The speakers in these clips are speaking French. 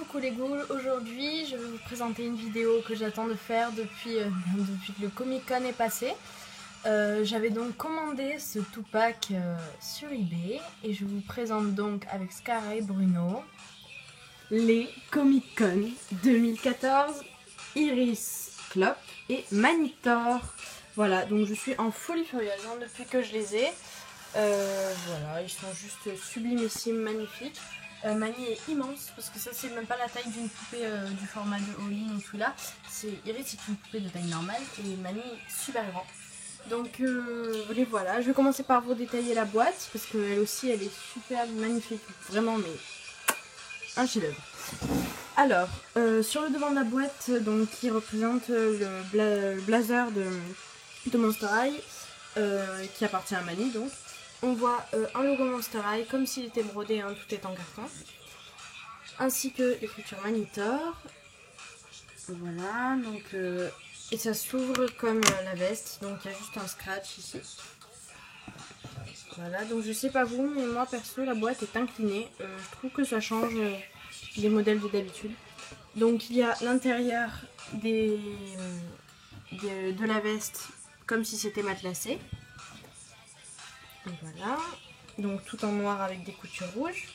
coucou les ghouls, aujourd'hui je vais vous présenter une vidéo que j'attends de faire depuis que le Comic Con est passé. J'avais donc commandé ce Tupac sur eBay et je vous présente donc avec Scar et Bruno les Comic Con 2014 Iris Clop et Manitor. Voilà, donc je suis en folie furieuse depuis que je les ai. Voilà, ils sont juste sublimissimes, magnifiques. Mani est immense parce que ça c'est même pas la taille d'une poupée du format de Oli ou tout là. Iris c'est une poupée de taille normale et Mani est super grand. Donc les voilà, je vais commencer par vous détailler la boîte parce qu'elle aussi elle est super magnifique, vraiment mais un chef-d'œuvre. Alors sur le devant de la boîte donc qui représente le blazer de Monster High qui appartient à Mani donc. On voit un logo Monster High comme s'il était brodé, hein, tout est en carton. Ainsi que l'écriture Manitor. Voilà, donc et ça s'ouvre comme la veste, donc il y a juste un scratch ici. Voilà, donc je sais pas vous, mais moi perso la boîte est inclinée. Je trouve que ça change des modèles de d'habitude. Donc il y a l'intérieur de la veste comme si c'était matelassé. Voilà, donc tout en noir avec des coutures rouges.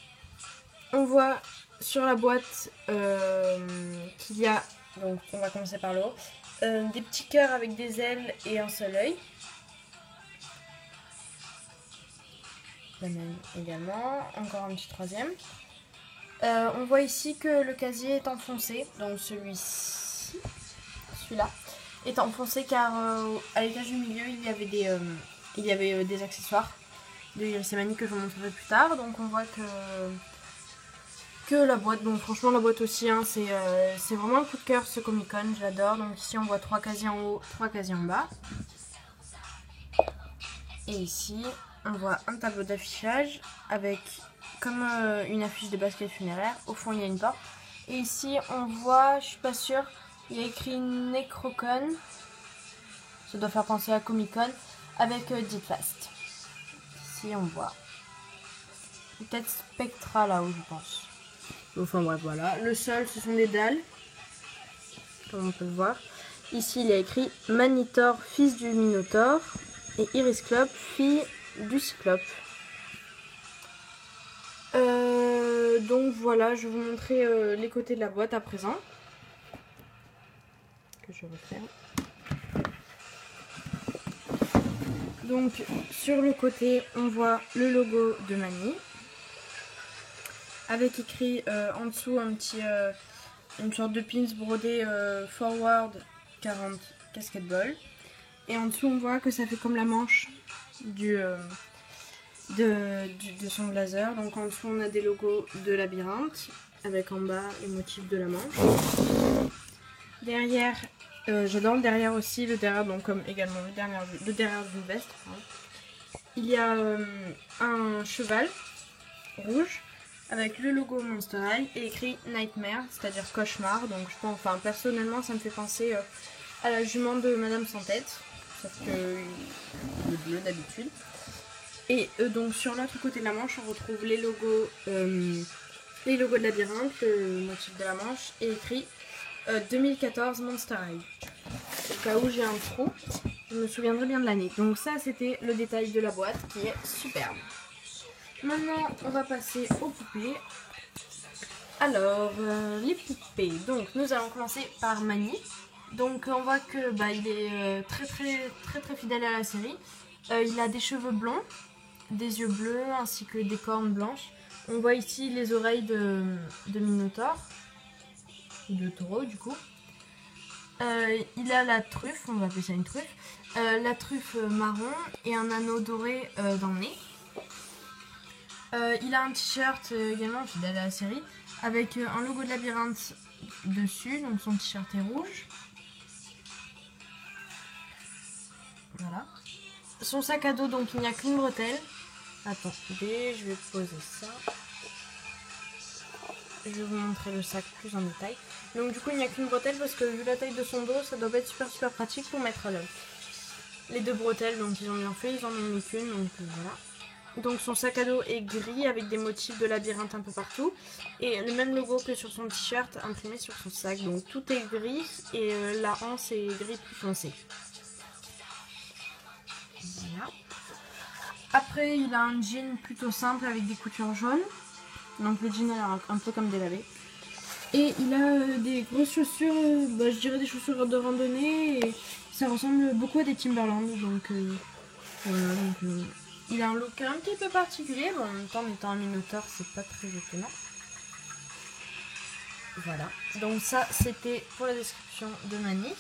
On voit sur la boîte qu'il y a, donc on va commencer par le haut, des petits cœurs avec des ailes et un seul œil. La même également, encore un petit troisième. On voit ici que le casier est enfoncé, donc celui-ci, celui-là, est enfoncé car à l'étage du milieu il y avait des accessoires de Iris et Mani que je vous montrerai plus tard. Donc on voit que la boîte, bon franchement la boîte aussi hein, c'est vraiment un coup de cœur ce Comic Con, je l'adore. Donc ici on voit 3 casiers en haut, 3 casiers en bas. Et ici on voit un tableau d'affichage avec comme une affiche de basket funéraire. Au fond il y a une porte. Et ici on voit, je suis pas sûre, il y a écrit Necrocon. Ça doit faire penser à Comic Con avec Deep Fast. Ici on voit peut-être Spectra là-haut je pense. Enfin bref voilà. Le sol ce sont des dalles. Comme on peut le voir. Ici il y a écrit Manitor fils du Minotaure et Iris Clop fille du Cyclope. Donc voilà, je vais vous montrer les côtés de la boîte à présent. Que je referme. Donc sur le côté on voit le logo de Mani avec écrit en dessous une sorte de pins brodé forward 40 casquette ball, et en dessous on voit que ça fait comme la manche de son blazer. Donc en dessous on a des logos de labyrinthe avec en bas les motifs de la manche. Derrière j'adore le derrière aussi, le derrière donc comme également le derrière d'une veste. Il y a un cheval rouge avec le logo Monster High et écrit Nightmare, c'est-à-dire cauchemar. Donc je pense, enfin personnellement ça me fait penser à la jument de Madame Sans Tête, sauf que il est bleu d'habitude. Et donc sur l'autre côté de la manche on retrouve les logos de labyrinthe, le motif de la manche et écrit 2014 Monster High. Au cas où j'ai un trou, je me souviendrai bien de l'année. Donc ça c'était le détail de la boîte qui est superbe. Maintenant on va passer aux poupées. Alors les poupées, donc nous allons commencer par Mani. Donc on voit que il est très fidèle à la série. Il a des cheveux blonds, des yeux bleus ainsi que des cornes blanches. On voit ici les oreilles de Minotaure, de taureau du coup. Il a la truffe, on va appeler ça une truffe, la truffe marron et un anneau doré dans le nez. Il a un t-shirt également fidèle à la série avec un logo de labyrinthe dessus, donc son t-shirt est rouge. Voilà. Son sac à dos, donc il n'y a qu'une bretelle. Attendez, je vais poser ça. Je vais vous montrer le sac plus en détail. Donc du coup il n'y a qu'une bretelle parce que vu la taille de son dos, ça doit être super pratique pour mettre les deux bretelles. Donc ils en ont fait, ils en ont mis qu'une, donc voilà. Donc son sac à dos est gris avec des motifs de labyrinthe un peu partout. Et le même logo que sur son t-shirt imprimé sur son sac. Donc tout est gris et la anse est gris plus foncé. Voilà. Après il a un jean plutôt simple avec des coutures jaunes. Donc le jean a un peu comme délavé. Et il a des grosses chaussures, je dirais des chaussures de randonnée. Et ça ressemble beaucoup à des Timberland. Donc voilà, il a un look un petit peu particulier. Bon, en même temps, en étant un minotaure, c'est pas très étonnant. Voilà, donc ça c'était pour la description de Mani.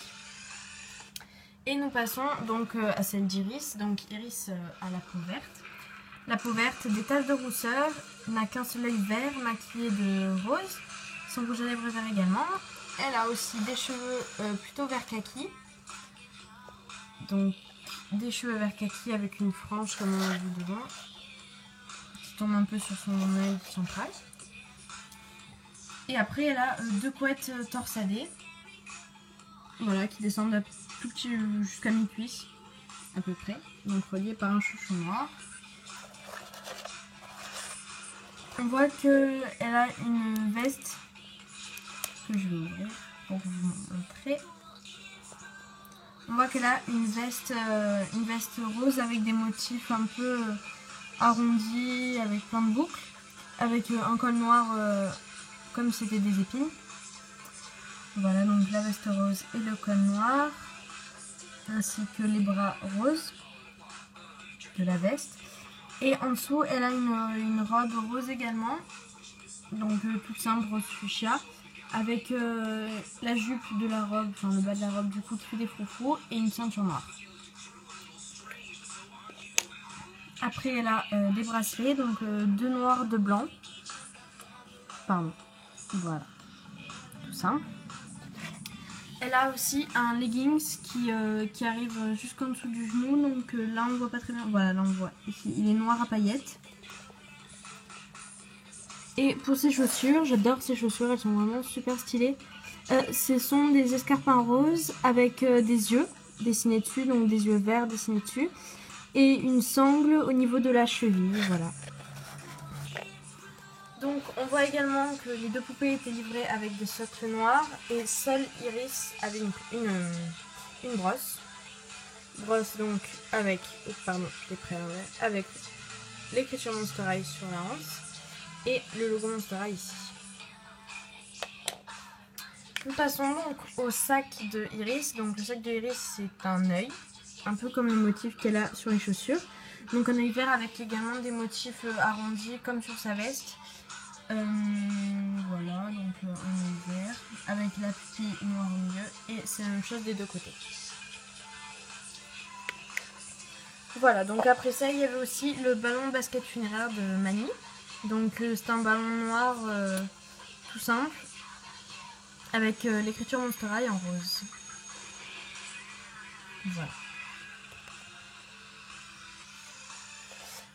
Et nous passons donc à celle d'Iris. Donc Iris a la peau verte. La peau verte, des taches de rousseur, n'a qu'un seul œil vert maquillé de rose. Son rouge à lèvres vert également. Elle a aussi des cheveux plutôt vert kaki. Donc des cheveux vert kaki avec une frange comme on l'a vu devant. Qui tombe un peu sur son œil central. Et après elle a deux couettes torsadées. Voilà, qui descendent un tout petit jusqu'à mi-cuisse. À peu près. Donc reliées par un chouchou noir. On voit qu'elle a une veste que je vais ouvrir pour vous montrer. On voit qu'elle a une veste rose avec des motifs un peu arrondis, avec plein de boucles, avec un col noir comme c'était des épines. Voilà, donc la veste rose et le col noir, ainsi que les bras roses de la veste. Et en dessous, elle a une robe rose également, donc toute simple, rose fuchsia, avec la jupe de la robe, enfin le bas de la robe du coup qui fait des froufrous et une ceinture noire. Après, elle a des bracelets, donc deux noirs, deux blancs. Pardon, voilà, tout simple. Elle a aussi un leggings qui arrive jusqu'en dessous du genou, donc là on ne voit pas très bien. Voilà, là on voit ici, il est noir à paillettes. Et pour ses chaussures, j'adore ces chaussures, elles sont vraiment super stylées. Ce sont des escarpins roses avec des yeux dessinés dessus, donc des yeux verts dessinés dessus. Et une sangle au niveau de la cheville, voilà. Donc on voit également que les deux poupées étaient livrées avec des socles noirs et seule Iris avait une brosse. Brosse donc avec, avec l'écriture Monster High sur la hanse et le logo Monster High ici. Nous passons donc au sac de Iris. Donc le sac de Iris c'est un œil, un peu comme le motif qu'elle a sur les chaussures. Donc un œil vert avec également des motifs arrondis comme sur sa veste. Voilà, donc un œil vert avec la pupille noire au milieu et c'est la même chose des deux côtés. Voilà, donc après ça il y avait aussi le ballon de basket funéraire de Mani. Donc c'est un ballon noir tout simple avec l'écriture Monster High en rose. Voilà.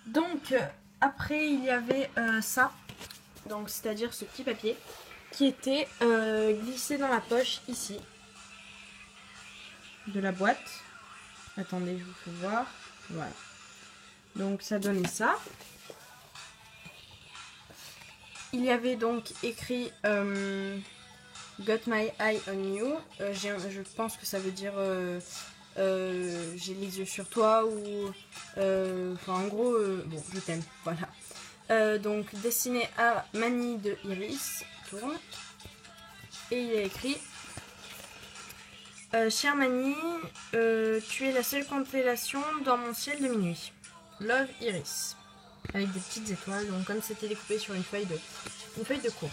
Donc après il y avait ça. Donc c'est-à-dire ce petit papier qui était glissé dans la poche ici de la boîte. Attendez, je vous fais voir. Voilà. Donc ça donnait ça. Il y avait donc écrit Got my eye on you. Je pense que ça veut dire j'ai les yeux sur toi ou enfin en gros bon je t'aime, voilà. Donc dessiné à Mani de Iris, tourne. Et il y a écrit Chère Mani, tu es la seule constellation dans mon ciel de minuit. Love Iris. Avec des petites étoiles, donc comme c'était découpé sur une feuille de cours.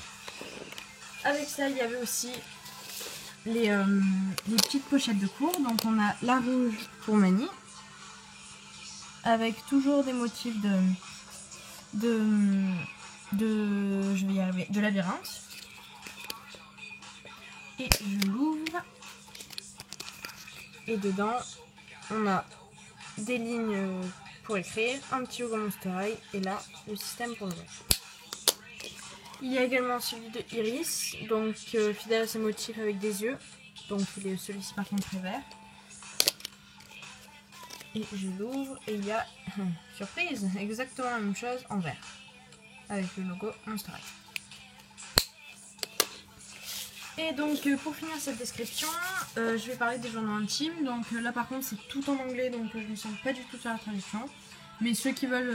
Avec ça, il y avait aussi les petites pochettes de cours. Donc on a la rouge pour Mani, avec toujours des motifs je vais y arriver, de labyrinthe. Et je l'ouvre. Et dedans, on a des lignes pour écrire, un petit logo Monster High et là, le système pour le voir. Il y a également celui de Iris, donc fidèle à ses motifs avec des yeux. Donc celui-ci par contre est vert. Et je l'ouvre et il y a, surprise, exactement la même chose en vert. Avec le logo Monster High. Et donc pour finir cette description, je vais parler des journaux intimes. Donc là par contre c'est tout en anglais, donc je ne me sens pas du tout sur la traduction. Mais ceux qui veulent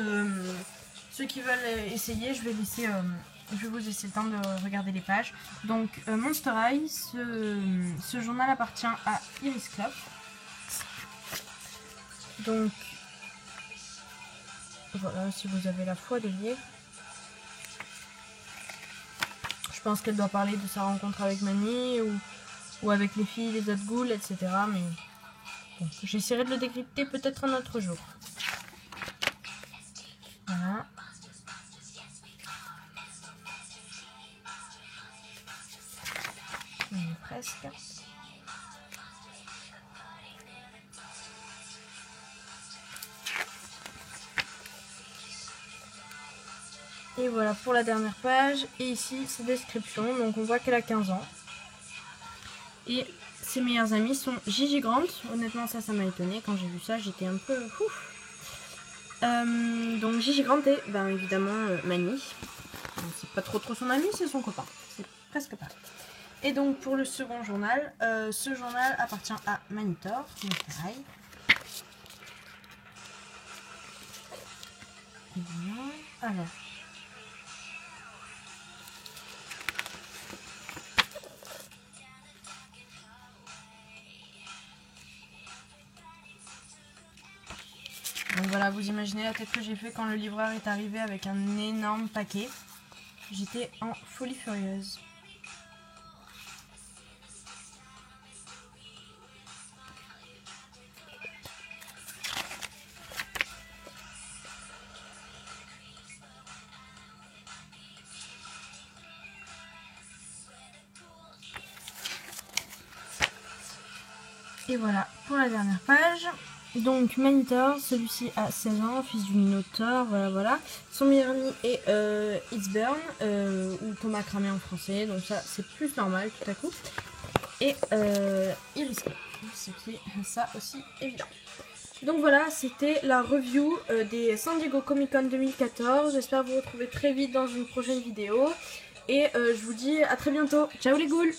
essayer, je vais vous laisser le temps de regarder les pages. Donc Monster High, ce journal appartient à Iris Club. Donc voilà, si vous avez la foi de lire. Je pense qu'elle doit parler de sa rencontre avec Manny ou avec les filles, les autres ghouls, etc. Mais bon, j'essaierai de le décrypter peut-être un autre jour. Voilà. On y est presque. Et voilà pour la dernière page. Et ici, sa description. Donc on voit qu'elle a 15 ans. Et ses meilleurs amis sont Gigi Grant. Honnêtement, ça m'a étonnée. Quand j'ai vu ça, j'étais un peu... donc Gigi Grant et ben, évidemment Manny. C'est pas trop son ami, c'est son copain. C'est presque pareil. Et donc pour le second journal, ce journal appartient à Manitor. Donc pareil. Et voilà. Alors... Donc voilà, vous imaginez la tête que j'ai fait quand le livreur est arrivé avec un énorme paquet. J'étais en folie furieuse. Et voilà pour la dernière page. Donc Manitor, celui-ci a 16 ans, fils du Minotaur, voilà. Son meilleur ami est It's Burn, ou Thomas Cramé en français, donc ça c'est plus normal tout à coup. Et Iris Club, ce qui est ça aussi évident. Donc voilà, c'était la review des San Diego Comic Con 2014. J'espère vous retrouver très vite dans une prochaine vidéo. Et je vous dis à très bientôt. Ciao les ghouls!